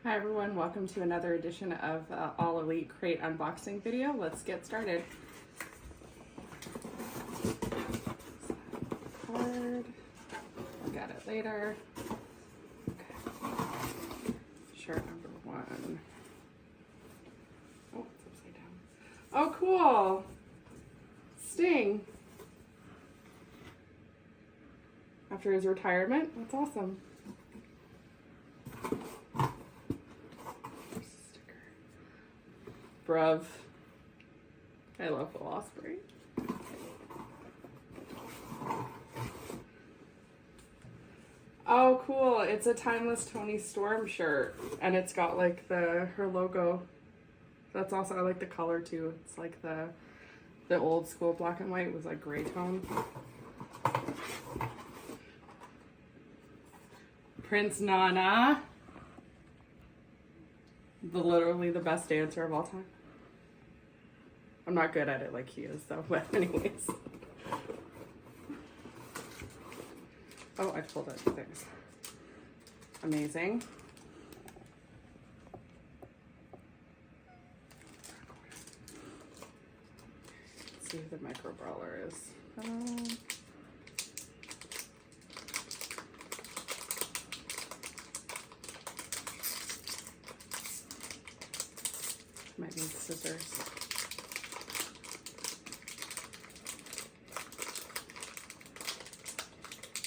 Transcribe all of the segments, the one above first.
Hi everyone, welcome to another edition of All Elite Crate unboxing video. Let's get started. Card. Look at it later. Okay. Shirt number 1. Oh, it's upside down. Oh, cool. Sting. After his retirement. That's awesome. Bruv. I love Will Ospreay. Oh, cool. It's a Timeless Toni Storm shirt. And it's got like her logo. That's also, I like the color too. It's like the old school black and white was like gray tone. Prince Nana. Literally the best dancer of all time. I'm not good at it like he is though, but anyways. Oh, I pulled it. Thanks. Amazing. Let's see who the micro brawler is. Might need scissors.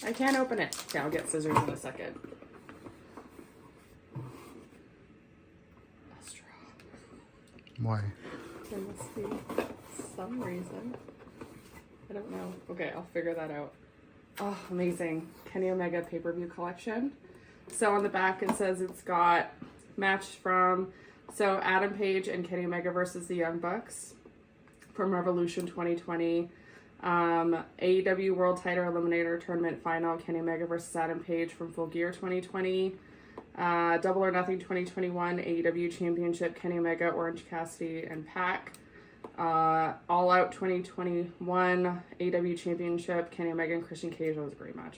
I can't open it. Okay, I'll get scissors in a second. A straw. Why? There must be some reason. I don't know. Okay, I'll figure that out. Oh, amazing. Kenny Omega pay-per-view collection. So on the back it says it's got matched from Adam Page and Kenny Omega versus the Young Bucks from Revolution 2020. AEW World Title Eliminator Tournament Final, Kenny Omega versus Adam Page from Full Gear 2020. Double or Nothing 2021 AEW Championship, Kenny Omega, Orange Cassidy, and Pac. All Out 2021 AEW Championship, Kenny Omega and Christian Cage. That was a great match.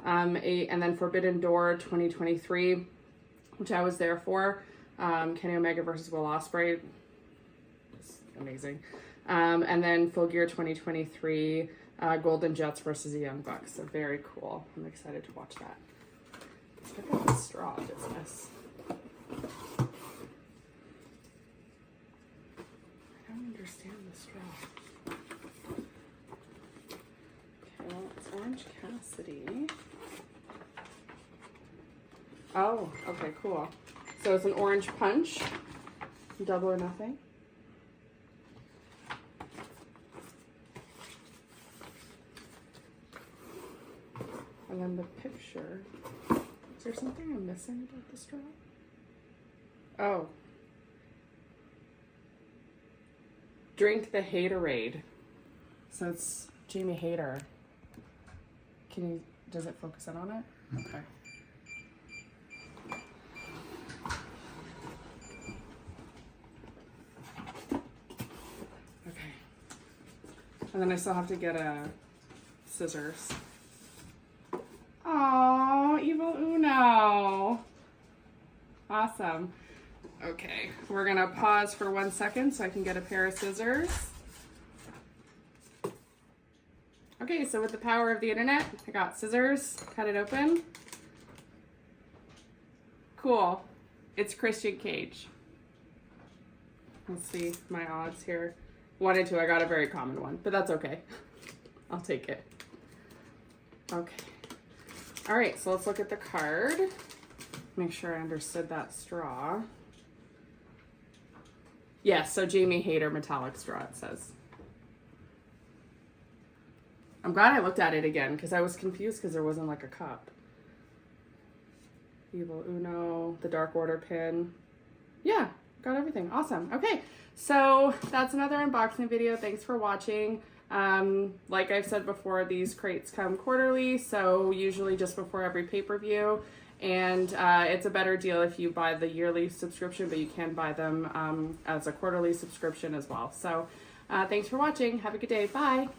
And then Forbidden Door 2023, which I was there for. Kenny Omega versus Will Ospreay. It's amazing. And then Full Gear 2023, Golden Jets versus the Young Bucks. So very cool. I'm excited to watch that. Let's look at the straw business. I don't understand the straw. Okay, well, it's Orange Cassidy. Oh, okay, cool. So it's an orange punch, Double or Nothing. And then the picture. Is there something I'm missing about the straw? Oh. Drink the Haterade. So it's Jamie Hayter. Does it focus in on it? Okay. Okay. And then I still have to get scissors. Oh, Evil Uno. Awesome. Okay, we're gonna pause for 1 second so I can get a pair of scissors. Okay, so with the power of the internet, I got scissors, cut it open. Cool. It's Christian Cage. Let's see my odds here. 1 and 2, I got a very common one, but that's okay. I'll take it. Okay. All right, so let's look at the card. Make sure I understood that straw. Yes, so Jamie Hayter metallic straw, it says. I'm glad I looked at it again because I was confused because there wasn't like a cup. Evil Uno, the Dark Order pin. Yeah, got everything. Awesome. Okay, so that's another unboxing video. Thanks for watching. Like I've said before, these crates come quarterly, so usually just before every pay-per-view. And it's a better deal if you buy the yearly subscription, but you can buy them as a quarterly subscription as well. So thanks for watching. Have a good day. Bye.